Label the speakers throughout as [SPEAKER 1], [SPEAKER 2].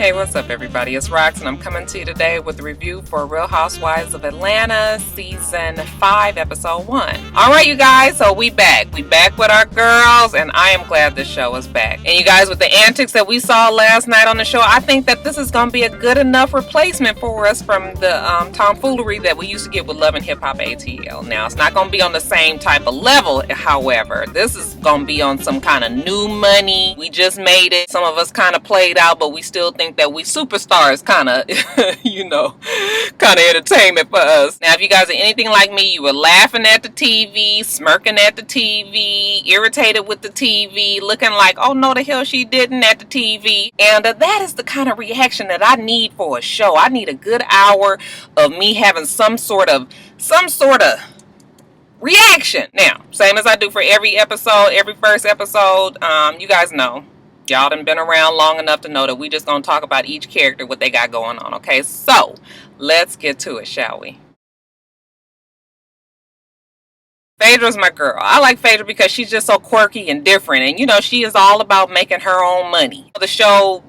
[SPEAKER 1] Hey, what's up everybody? It's Rox and I'm coming to you today with a review for Real Housewives of Atlanta Season 5 Episode 1. Alright you guys, so we back. We back with our girls and I am glad this show is back. And you guys, with the antics that we saw last night on the show, I think that this is going to be a good enough replacement for us from the tomfoolery that we used to get with Love and Hip Hop ATL. Now, it's not going to be on the same type of level, however. This is going to be on some kind of new money. We just made it. Some of us kind of played out, but we still think that we superstars kind of, kind of entertainment for us. Now, if you guys are anything like me, you were laughing at the TV, smirking at the TV, irritated with the TV, looking like, oh no, the hell she didn't at the TV. And that is the kind of reaction that I need for a show. I need a good hour of me having some sort of reaction. Now, same as I do for every episode, every first episode, you guys know. Y'all done been around long enough to know that we just gonna talk about each character, what they got going on, okay? So, let's get to it, shall we? Phaedra's my girl. I like Phaedra because she's just so quirky and different. And, she is all about making her own money. The show,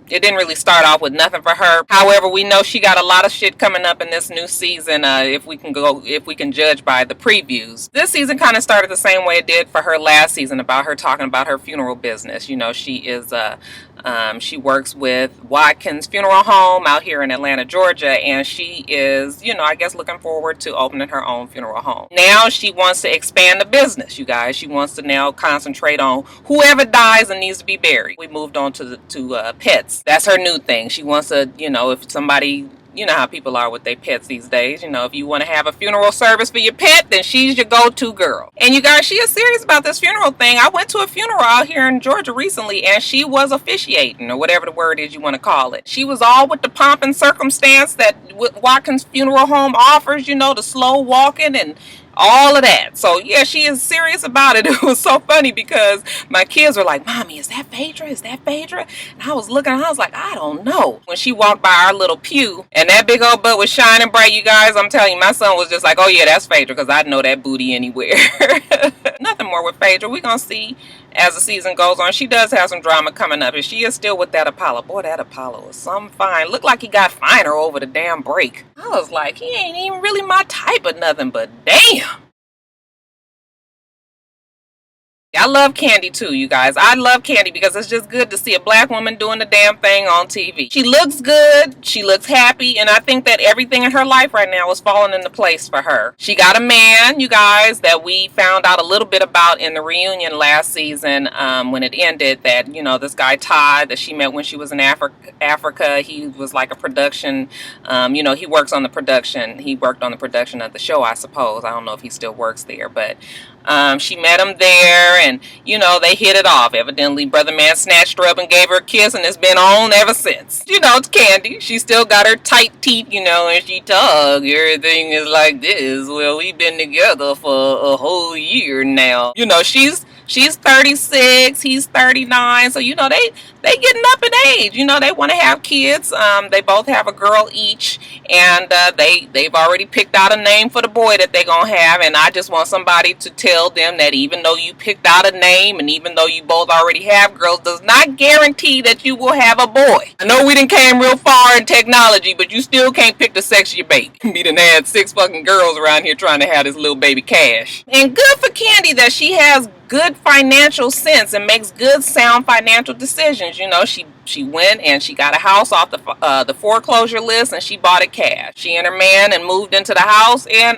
[SPEAKER 1] it didn't really start off with nothing for her. However, we know she got a lot of shit coming up in this new season, if we can judge by the previews. This season kind of started the same way it did for her last season, about her talking about her funeral business. She is she works with Watkins Funeral Home out here in Atlanta, Georgia, and she is, I guess, looking forward to opening her own funeral home. Now she wants to expand the business, you guys. She wants to now concentrate on whoever dies and needs to be buried. We moved on to pets. That's her new thing. She wants to, if somebody, how people are with their pets these days. If you want to have a funeral service for your pet, then she's your go-to girl. And you guys, she is serious about this funeral thing. I went to a funeral out here in Georgia recently, and she was officiating, or whatever the word is you want to call it. She was all with the pomp and circumstance that Watkins Funeral Home offers, the slow walking and all of that. So yeah, she is serious about it. It was so funny because my kids were like, Mommy, is that Phaedra? Is that Phaedra? And I was looking, I was like, I don't know. When she walked by our little pew and that big old butt was shining bright, you guys, I'm telling you, my son was just like, oh yeah, that's Phaedra, because I know that booty anywhere. Nothing more with Phaedra. We're going to see as the season goes on. She does have some drama coming up, and she is still with that Apollo. Boy, that Apollo is some fine. Looked like he got finer over the damn break. I was like, he ain't even really my type of nothing, but damn. I love Kandi too, you guys. I love Kandi because it's just good to see a black woman doing the damn thing on TV. She looks good, she looks happy, and I think that everything in her life right now is falling into place for her. She got a man, you guys, that we found out a little bit about in the reunion last season, when it ended, that, this guy Todd that she met when she was in Africa, he was like a production, he works on the production. He worked on the production of the show, I suppose. I don't know if he still works there, but she met him there, and they hit it off. Evidently, brother man snatched her up and gave her a kiss, and it's been on ever since. It's Kandi. She still got her tight teeth, and she talk. Everything is like this. Well, we've been together for a whole year now. She's 36, he's 39, so they getting up in age. They want to have kids. They both have a girl each, and they've already picked out a name for the boy that they're gonna have. And I just want somebody to tell them that even though you picked out a name, and even though you both already have girls, does not guarantee that you will have a boy. I know we done came real far in technology, but you still can't pick the sex of your baby. We done had 6 fucking girls around here trying to have this little baby Cash. And good for Kandi that she has good financial sense and makes good sound financial decisions. She went and she got a house off the foreclosure list, and she bought it cash. She and her man and moved into the house, and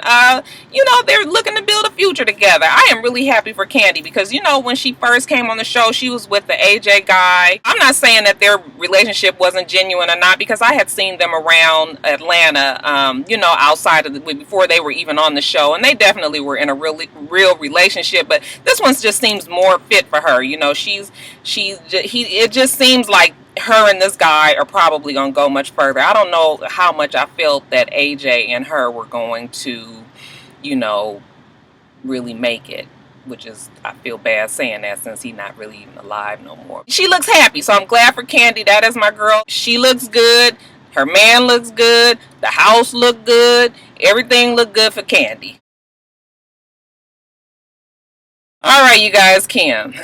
[SPEAKER 1] they're looking to build a future together. I am really happy for Kandi because when she first came on the show, she was with the AJ guy. I'm not saying that their relationship wasn't genuine or not, because I had seen them around Atlanta, outside of before they were even on the show, and they definitely were in a real relationship. But this one just seems more fit for her. It just seems like her and this guy are probably going to go much further. I don't know how much I felt that AJ and her were going to, really make it, which is, I feel bad saying that since he's not really even alive no more. She looks happy, so I'm glad for Kandi. That is my girl. She looks good. Her man looks good. The house looked good. Everything looked good for Kandi. All right, you guys, Kim.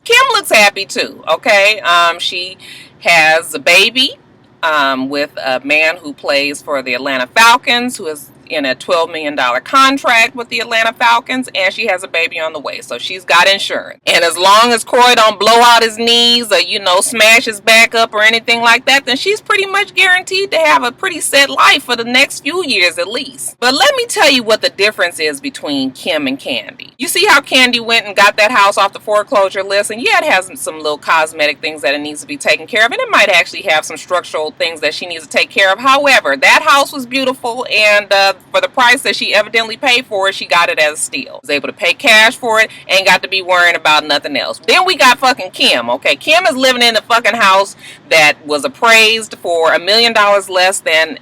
[SPEAKER 1] Kim looks happy too, okay? She has a baby with a man who plays for the Atlanta Falcons, who is in a $12 million contract with the Atlanta Falcons, and she has a baby on the way, so she's got insurance. And as long as Kroy don't blow out his knees or, you know, smash his back up or anything like that, then she's pretty much guaranteed to have a pretty set life for the next few years at least. But let me tell you what the difference is between Kim and Kandi. You see how Kandi went and got that house off the foreclosure list, and yeah, it has some little cosmetic things that it needs to be taken care of, and it might actually have some structural things that she needs to take care of. However, that house was beautiful, and for the price that she evidently paid for it, she got it as a steal. Was able to pay cash for it, ain't got to be worrying about nothing else. Then we got fucking Kim, okay? Kim is living in a fucking house that was appraised for $1 million less than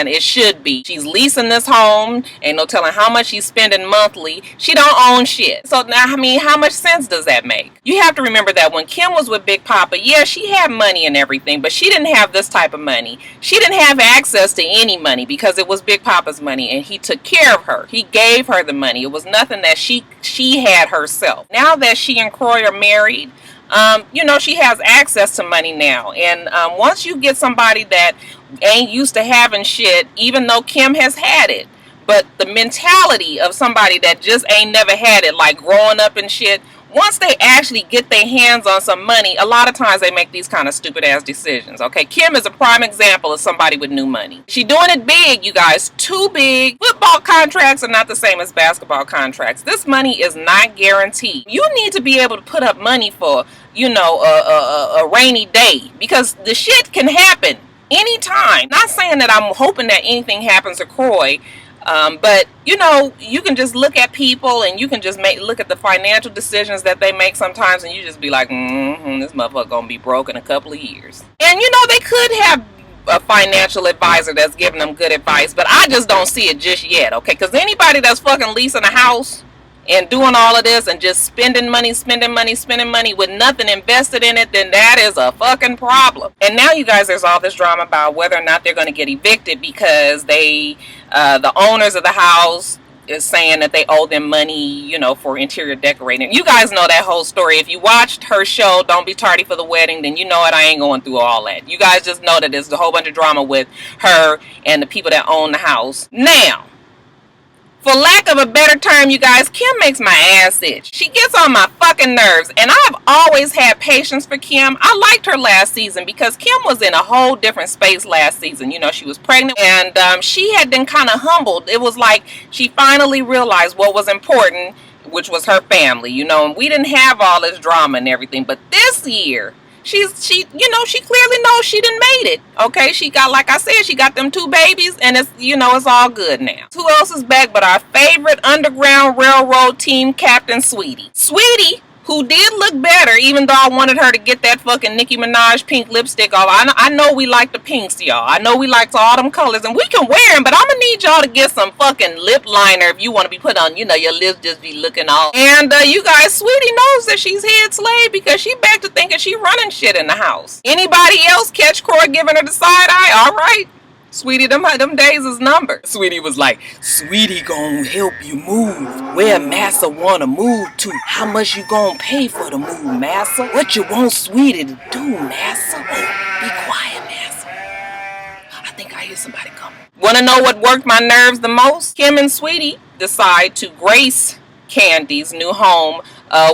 [SPEAKER 1] it should be. She's leasing this home, ain't no telling how much she's spending monthly. She don't own shit. So now, I mean, how much sense does that make? You have to remember that when Kim was with Big Papa, yeah, she had money and everything, but she didn't have this type of money. She didn't have access to any money because it was Big Papa's money, and he took care of her. He gave her the money. It was nothing that she had herself. Now that she and Kroy are married, you know, she has access to money now. And once you get somebody that ain't used to having shit, even though Kim has had it, but the mentality of somebody that just ain't never had it, like growing up and shit, once they actually get their hands on some money, a lot of times they make these kind of stupid ass decisions. Okay, Kim is a prime example of somebody with new money. She doing it big, you guys, too big. Football contracts are not the same as basketball contracts. This money is not guaranteed. You need to be able to put up money for, you know, a rainy day, because the shit can happen anytime. Not saying that I'm hoping that anything happens to Kroy, but you know, you can just look at people and you can just look at the financial decisions that they make sometimes, and you just be like, this motherfucker gonna be broke in a couple of years. And you know, they could have a financial advisor that's giving them good advice, but I just don't see it just yet, okay? Because anybody that's fucking leasing a house and doing all of this and just spending money with nothing invested in it, then that is a fucking problem. And now, you guys, there's all this drama about whether or not they're going to get evicted because the owners of the house is saying that they owe them money, you know, for interior decorating. You guys know that whole story. If you watched her show, Don't Be Tardy for the Wedding, then you know it. I ain't going through all that. You guys just know that there's a whole bunch of drama with her and the people that own the house. Now, for lack of a better term, you guys, Kim makes my ass itch. She gets on my fucking nerves, and I've always had patience for Kim. I liked her last season because Kim was in a whole different space last season. You know, she was pregnant, and she had been kind of humbled. It was like she finally realized what was important, which was her family, you know, and we didn't have all this drama and everything. But this year, she clearly knows she done made it. Okay, she got, like I said, she got them 2 babies, and it's, you know, it's all good now. Who else is back but our favorite Underground Railroad team captain, Sweetie? Sweetie, who did look better, even though I wanted her to get that fucking Nicki Minaj pink lipstick off. I know we like the pinks, y'all. I know we like all them colors, and we can wear them, but I'm gonna need y'all to get some fucking lip liner if you want to be put on, you know, your lips just be looking all. And you guys, Sweetie knows that she's head slave because she back to thinking she running shit in the house. Anybody else catch Kroy giving her the side eye? All right. Sweetie, them days is numbered. Sweetie was like, Sweetie gonna help you move. Where Massa wanna move to? How much you gonna pay for the move, Massa? What you want Sweetie to do, Massa? Oh, be quiet, Massa. I think I hear somebody coming. Wanna know what worked my nerves the most? Kim and Sweetie decide to grace Kandi's new home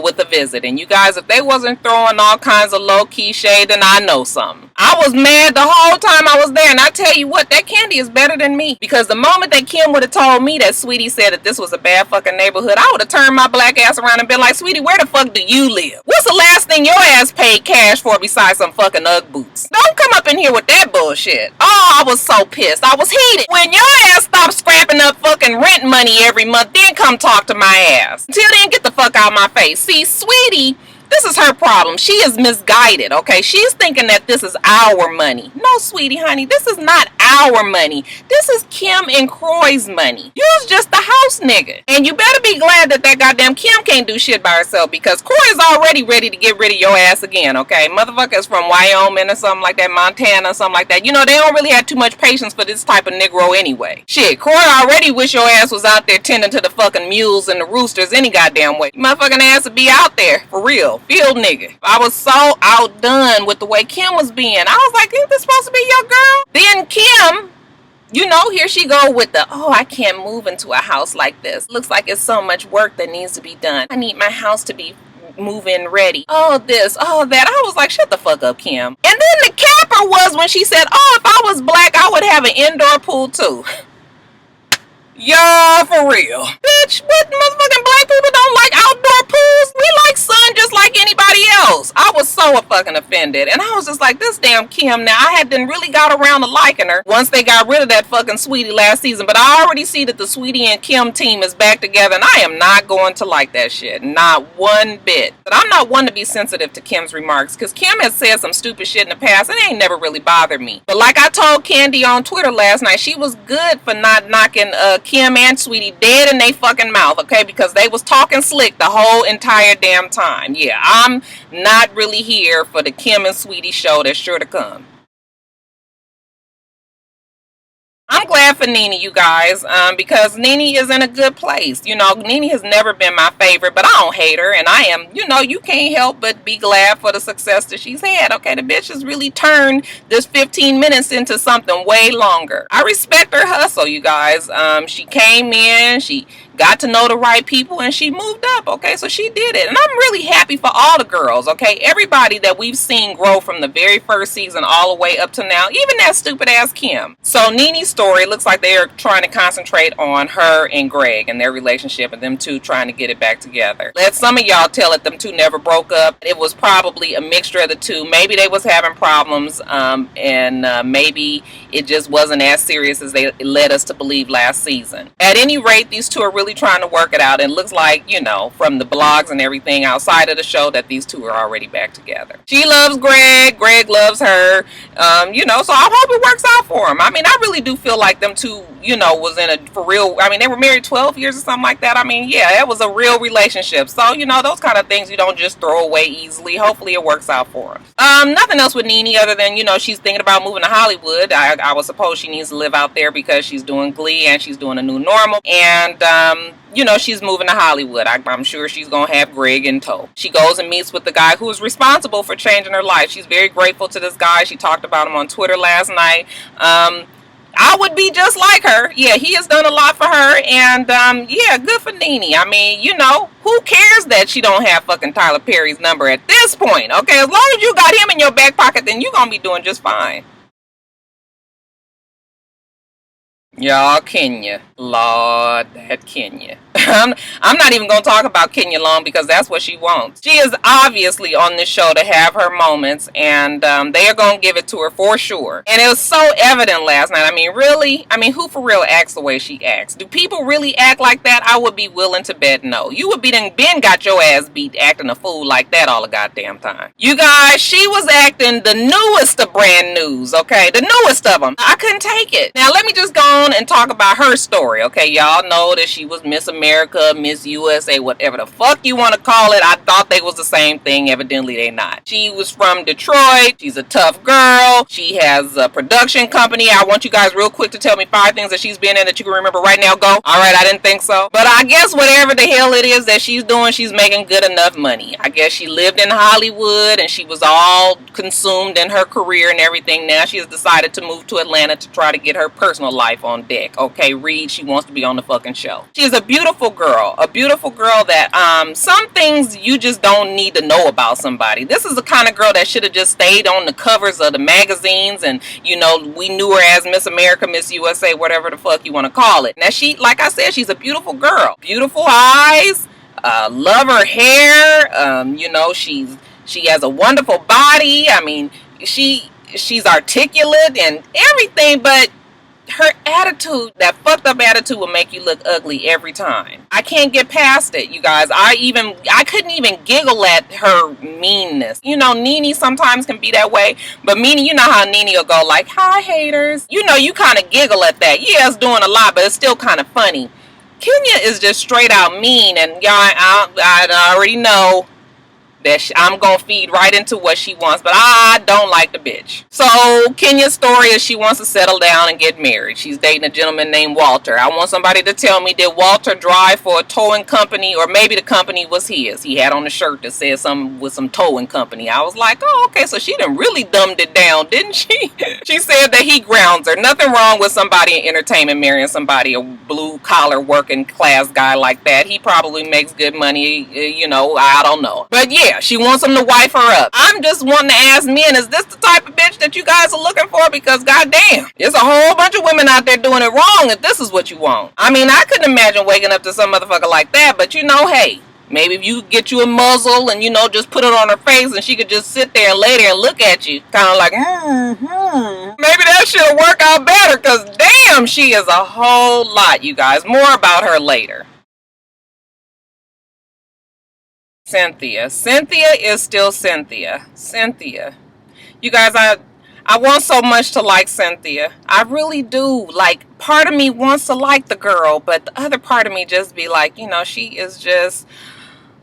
[SPEAKER 1] with a visit. And you guys, if they wasn't throwing all kinds of low-key shade, then I know something. I was mad the whole time I was there, and I tell you what, that Kandi is better than me. Because the moment that Kim would have told me that Sweetie said that this was a bad fucking neighborhood, I would have turned my black ass around and been like, Sweetie, where the fuck do you live? What's the last thing your ass paid cash for besides some fucking Ugg boots? Don't come up in here with that bullshit. Oh, I was so pissed. I was heated. When your ass stopped scrapping up fucking rent money every month, then come talk to my ass. Until then, get the fuck out of my face. See, Sweetie, this is her problem. She is misguided, okay? She's thinking that this is our money. No, Sweetie, honey, this is not our money. This is Kim and Kroy's money. You's just the house nigga. And you better be glad that goddamn Kim can't do shit by herself, because Kroy is already ready to get rid of your ass again, okay? Motherfuckers from Wyoming or something like that, Montana or something like that. You know, they don't really have too much patience for this type of Negro anyway. Shit, Kroy already wish your ass was out there tending to the fucking mules and the roosters any goddamn way. Motherfucking ass would be out there, for real. field nigga. I was so outdone with the way Kim was being. I was like, ain't this supposed to be your girl? Then Kim, you know, here she go with the, oh, I can't move into a house like this. Looks like it's so much work that needs to be done. I need my house to be move-in ready. Oh, this, oh, that. I was like, shut the fuck up, Kim. And then the capper was when she said, oh, if I was black, I would have an indoor pool too. Yeah, for real. Bitch, what motherfucking black people don't like outdoor pools? We like sun just like anybody else. I was so fucking offended. And I was just like, this damn Kim now. I hadn't really got around to liking her once they got rid of that fucking Sweetie last season. But I already see that the Sweetie and Kim team is back together. And I am not going to like that shit. Not one bit. But I'm not one to be sensitive to Kim's remarks. Because Kim has said some stupid shit in the past. And it ain't never really bothered me. But like I told Candy on Twitter last night, she was good for not knocking Kim and Sweetie dead in they fucking mouth, okay? Because they was talking slick the whole entire damn time. Yeah, I'm not really here for the Kim and Sweetie show that's sure to come. I'm glad for Nene, you guys, because Nene is in a good place. You know, Nene has never been my favorite, but I don't hate her, and I am, you know, you can't help but be glad for the success that she's had, okay? The bitch has really turned this 15 minutes into something way longer. I respect her hustle, you guys. She came in, she got to know the right people, and she moved up, okay? So she did it, and I'm really happy for all the girls, okay? Everybody that we've seen grow from the very first season all the way up to now, even that stupid ass Kim. So Nene's story looks like they are trying to concentrate on her and Greg and their relationship and them two trying to get it back together. Let some of y'all tell it them two never broke up. It was probably a mixture of the two. Maybe they was having problems, and maybe it just wasn't as serious as they led us to believe last season. At any rate, these two are really trying to work it out, and it looks like, you know, from the blogs and everything outside of the show, that these two are already back together. She loves Greg, Greg loves her, you know, so I hope it works out for him. I mean, I really do feel like them two, you know, was in a, for real, I mean, they were married 12 years or something like that. I mean, yeah, it was a real relationship. So, you know, those kind of things you don't just throw away easily. Hopefully it works out for him. Nothing else with Nene other than, you know, she's thinking about moving to Hollywood. I would suppose she needs to live out there because she's doing Glee and she's doing A New Normal. And, you know, she's moving to Hollywood. I'm sure she's going to have Greg in tow. She goes and meets with the guy who is responsible for changing her life. She's very grateful to this guy. She talked about him on Twitter last night. I would be just like her. Yeah, he has done a lot for her. And, yeah, good for Nene. I mean, you know, who cares that she don't have fucking Tyler Perry's number at this point? Okay, as long as you got him in your back pocket, then you're going to be doing just fine. Y'all, Kenya. Lord, that Kenya. I'm not even going to talk about Kenya long because that's what she wants. She is obviously on this show to have her moments, and they are going to give it to her for sure. And it was so evident last night. I mean, really? I mean, who for real acts the way she acts? Do people really act like that? I would be willing to bet no. You would be done been got your ass beat acting a fool like that all the goddamn time. You guys, she was acting the newest of brand news, okay? The newest of them. I couldn't take it. Now, let me just go on and talk about her story, okay? Y'all know that she was Miss America, Miss USA, whatever the fuck you want to call it. I thought they was the same thing. Evidently they not. She was from Detroit. She's a tough girl. She has a production company. I want you guys real quick to tell me 5 things that she's been in that you can remember right now. Go. Alright, I didn't think so. But I guess whatever the hell it is that she's doing, she's making good enough money. I guess she lived in Hollywood and she was all consumed in her career and everything. Now she has decided to move to Atlanta to try to get her personal life on deck. Okay, Reed, she wants to be on the fucking show. She's a beautiful girl. A beautiful girl that some things you just don't need to know about somebody. This is the kind of girl that should have just stayed on the covers of the magazines, and you know, we knew her as Miss America, Miss USA, whatever the fuck you want to call it. Now she, like I said, she's a beautiful girl. Beautiful eyes, love her hair, you know, she has a wonderful body. I mean, she's articulate and everything, but her attitude, that fucked up attitude, will make you look ugly every time. I can't get past it, you guys. I couldn't even giggle at her meanness. You know, Nene sometimes can be that way, but Nene, you know how Nene will go like, hi haters. You know, you kind of giggle at that. Yeah, it's doing a lot, but it's still kind of funny. Kenya is just straight out mean, and y'all, I already know that I'm gonna feed right into what she wants, but I don't like the bitch. So Kenya's story is she wants to settle down and get married. She's dating a gentleman named Walter. I want somebody to tell me, did Walter drive for a towing company, or maybe the company was his? He had on a shirt that said something with some towing company. I was like, oh, okay, so she done really dumbed it down, didn't she? She said that he grounds her. Nothing wrong with somebody in entertainment marrying somebody, a blue collar working class guy like that. He probably makes good money, you know, I don't know. But yeah, she wants him to wife her up. I'm just wanting to ask men, is this the type of bitch that you guys are looking for? Because goddamn, there's a whole bunch of women out there doing it wrong if this is what you want. I mean, I couldn't imagine waking up to some motherfucker like that, but you know, hey, maybe if you get you a muzzle and, you know, just put it on her face and she could just sit there and lay there and look at you, kind of like, maybe that should work out better, because damn, she is a whole lot, you guys. More about her later. Cynthia. Cynthia is still Cynthia. Cynthia. You guys, I want so much to like Cynthia. I really do. Like, part of me wants to like the girl, but the other part of me just be like, you know, she is just,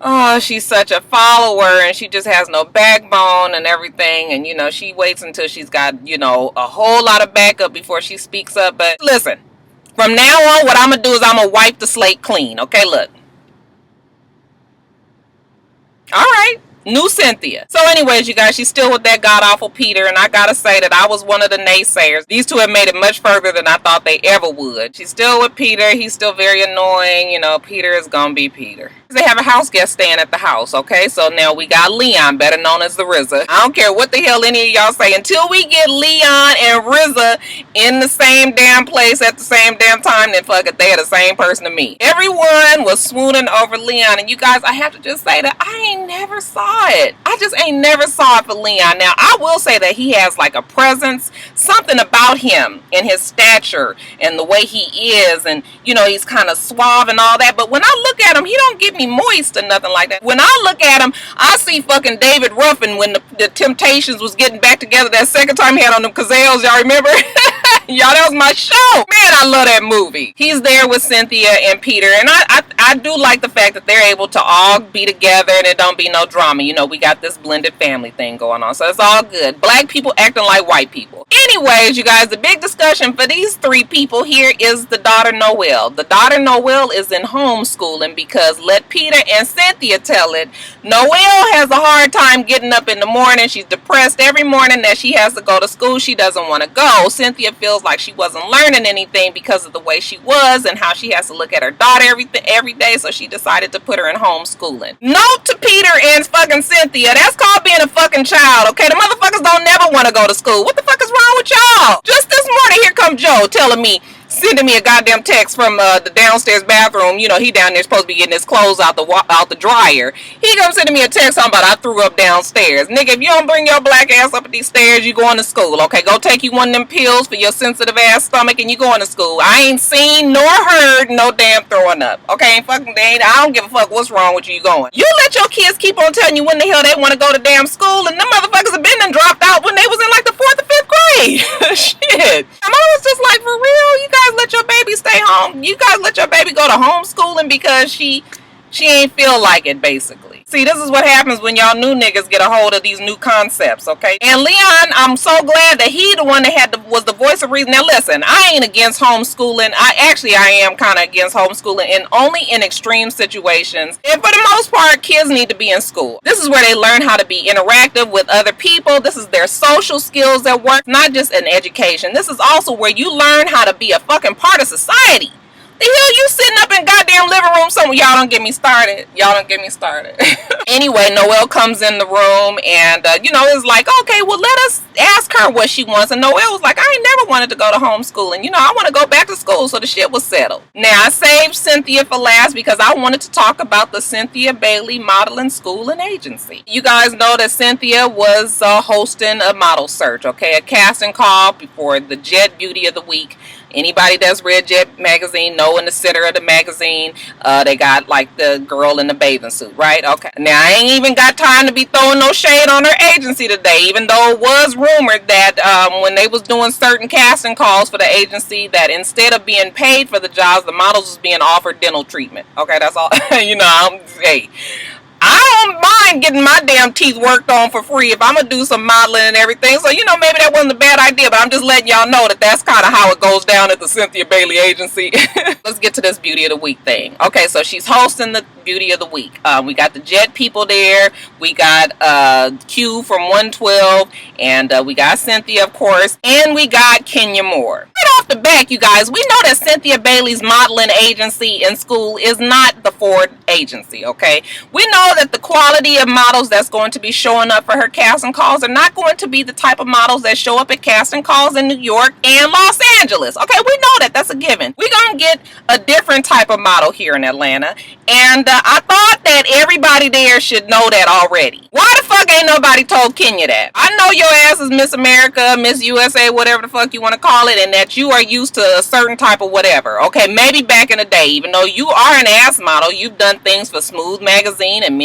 [SPEAKER 1] oh, she's such a follower and she just has no backbone and everything. And, you know, she waits until she's got, you know, a whole lot of backup before she speaks up. But listen, from now on, what I'm going to do is I'm going to wipe the slate clean. Okay, look. All right. New Cynthia. So anyways, you guys, she's still with that god-awful Peter, and I gotta say that I was one of the naysayers. These two have made it much further than I thought they ever would. She's still with Peter. He's still very annoying. You know, Peter is gonna be Peter. They have a house guest staying at the house, okay? So now we got Leon, better known as the RZA. I don't care what the hell any of y'all say. Until we get Leon and RZA in the same damn place at the same damn time, then fuck it, they are the same person to me. Everyone was swooning over Leon, and you guys, I have to just say that I ain't never saw it. I just ain't never saw it for Leon. Now, I will say that he has like a presence, something about him and his stature and the way he is, and you know, he's kind of suave and all that, but when I look at him, he don't give me moist or nothing like that. When I look at him, I see fucking David Ruffin when the Temptations was getting back together that second time he had on them Gazelles, y'all remember? Y'all, that was my show. Man, I love that movie. He's there with Cynthia and Peter, and I do like the fact that they're able to all be together and it don't be no drama. You know, we got this blended family thing going on, so it's all good. Black people acting like white people. Anyways, you guys, the big discussion for these three people here is the daughter Noelle. The daughter Noelle is in homeschooling because, let Peter and Cynthia tell it, Noelle has a hard time getting up in the morning. She's depressed every morning that she has to go to school. She doesn't want to go. Cynthia feels like she wasn't learning anything because of the way she was and how she has to look at her daughter every day, so she decided to put her in homeschooling. Note to Peter and fucking Cynthia, that's called being a fucking child, okay? The motherfuckers don't never want to go to school. What the fuck is wrong with y'all? Just this morning, here come Joe telling me, sending me a goddamn text from the downstairs bathroom. You know, he down there supposed to be getting his clothes out the dryer. He comes sending me a text talking about I threw up downstairs. Nigga, if you don't bring your black ass up these stairs, you going to school, okay? Go take you one of them pills for your sensitive ass stomach and you going to school. I ain't seen nor heard no damn throwing up, okay? Fucking I don't give a fuck what's wrong with you going. You let your kids keep on telling you when the hell they want to go to damn school, and them motherfuckers have been and dropped out when they was in like the 4th or 5th grade. Shit. And I was just like, for real? You guys let your baby stay home? You guys let your baby go to homeschooling because she ain't feel like it, basically. See, this is what happens when y'all new niggas get a hold of these new concepts, okay? And Leon, I'm so glad that he the one that was the voice of reason. Now listen, I ain't against homeschooling. I am kind of against homeschooling, and only in extreme situations. And for the most part, kids need to be in school. This is where they learn how to be interactive with other people. This is their social skills at work, not just an education. This is also where you learn how to be a fucking part of society. The hell you sitting up in goddamn living room somewhere? Y'all don't get me started. Y'all don't get me started. Anyway, Noelle comes in the room and, you know, it's like, okay, well, let us ask her what she wants. And Noelle was like, I ain't never wanted to go to homeschooling. You know, I want to go back to school, so the shit was settled. Now, I saved Cynthia for last because I wanted to talk about the Cynthia Bailey Modeling School and Agency. You guys know that Cynthia was hosting a model search, okay, a casting call for the Jet Beauty of the Week. Anybody that's read Jet magazine know in the center of the magazine, they got like the girl in the bathing suit, right? Okay. Now, I ain't even got time to be throwing no shade on her agency today, even though it was rumored that when they was doing certain casting calls for the agency, that instead of being paid for the jobs, the models was being offered dental treatment. Okay, that's all. You know, hey. I don't mind getting my damn teeth worked on for free if I'm gonna do some modeling and everything. So, you know, maybe that wasn't a bad idea, but I'm just letting y'all know that that's kind of how it goes down at the Cynthia Bailey agency. Let's get to this Beauty of the Week thing. Okay, so she's hosting the Beauty of the Week. We got the Jet people there. We got Q from 112, and we got Cynthia, of course, and we got Kenya Moore. Right off the back, you guys, we know that Cynthia Bailey's modeling agency in school is not the Ford agency, okay? We know that the quality of models that's going to be showing up for her casting calls are not going to be the type of models that show up at casting calls in New York and Los Angeles. Okay, we know that. That's a given. We're going to get a different type of model here in Atlanta. And I thought that everybody there should know that already. Why the fuck ain't nobody told Kenya that? I know your ass is Miss America, Miss USA, whatever the fuck you want to call it, and that you are used to a certain type of whatever. Okay, maybe back in the day, even though you are an ass model, you've done things for Smooth Magazine and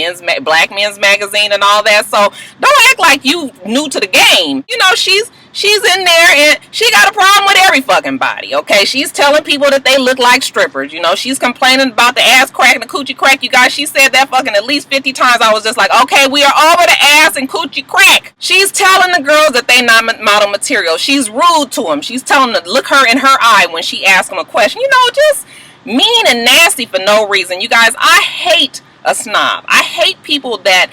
[SPEAKER 1] Black Men's Magazine and all that. So don't act like you new to the game. You know, she's in there and she got a problem with every fucking body, okay? She's telling people that they look like strippers, you know? She's complaining about the ass crack and the coochie crack. You guys, she said that fucking at least 50 times. I was just like, okay, we are over the ass and coochie crack. She's telling the girls that they not model material. She's rude to them. She's telling them to look her in her eye when she asks them a question. You know, just mean and nasty for no reason. You guys, I hate a snob. I hate people that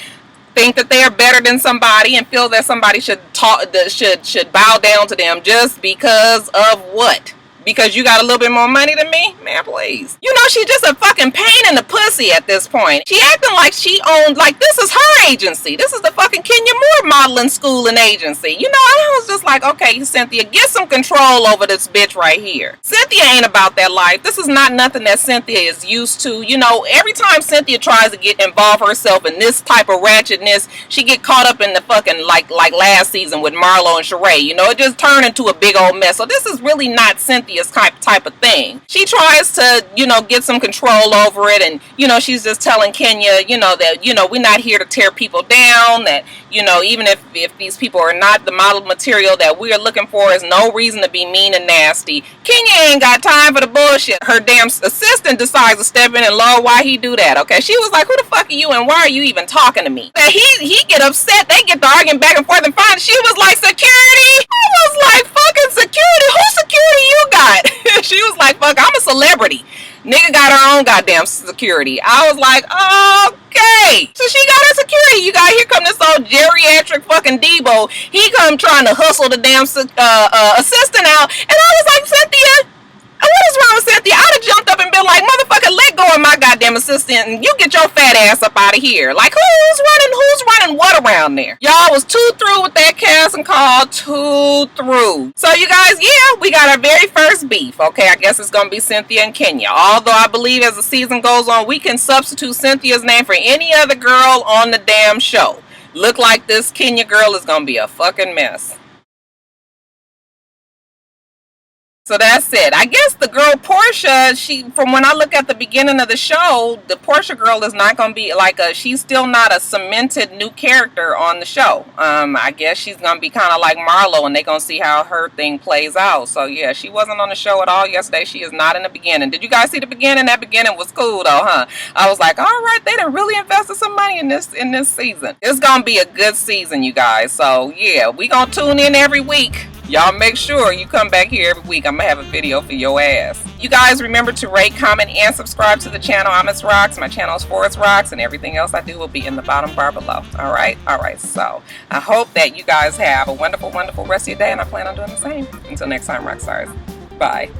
[SPEAKER 1] think that they are better than somebody and feel that somebody should bow down to them just because of what? Because you got a little bit more money than me? Man, please. You know, she's just a fucking pain in the pussy at this point. She acting like she owned, like this is her agency. This is the fucking Kenya Moore modeling school and agency. You know, I was just like, okay, Cynthia, get some control over this bitch right here. Cynthia ain't about that life. This is not nothing that Cynthia is used to. You know, every time Cynthia tries to involve herself in this type of ratchetness, she get caught up in the fucking, like last season with Marlo and Sheree. You know, it just turned into a big old mess. So this is really not Cynthia type of thing. She tries to, you know, get some control over it, and, you know, she's just telling Kenya, you know, that, you know, we're not here to tear people down, that, you know, even if these people are not the model material that we are looking for, is no reason to be mean and nasty. Kenya ain't got time for the bullshit. Her damn assistant decides to step in, and Lord, why he do that, okay? She was like, who the fuck are you, and why are you even talking to me? That he get upset, they get to arguing back and forth, and finally she was like, security? I was like, fucking security? Who security you got? She was like, fuck, I'm a celebrity. Nigga got her own goddamn security. I was like, okay. So she got her security. You got, here come this old geriatric fucking Debo. He come trying to hustle the damn assistant out. And I was like, Cynthia, what is wrong with Cynthia? I'd have jumped up and been like, motherfucker, let go of my goddamn assistant and you get your fat ass up out of here. Like, who's running what around there? Y'all was too through with that casting call, too through. So you guys, yeah, we got our very first beef. Okay, I guess it's gonna be Cynthia and Kenya. Although I believe as the season goes on, we can substitute Cynthia's name for any other girl on the damn show. Look like this Kenya girl is gonna be a fucking mess. So that's it. I guess the girl Portia, from when I look at the beginning of the show, the Portia girl is not going to be like she's still not a cemented new character on the show. I guess she's going to be kind of like Marlo, and they're going to see how her thing plays out. So yeah, she wasn't on the show at all yesterday. She is not in the beginning. Did you guys see the beginning? That beginning was cool though, huh? I was like, all right, they done really invested some money in this season. It's going to be a good season, you guys. So yeah, we going to tune in every week. Y'all make sure you come back here every week. I'm going to have a video for your ass. You guys remember to rate, comment, and subscribe to the channel. I'm itsrox. My channel is for itsrox, and everything else I do will be in the bottom bar below. All right? All right. So I hope that you guys have a wonderful, wonderful rest of your day, and I plan on doing the same. Until next time, Roxstars. Bye.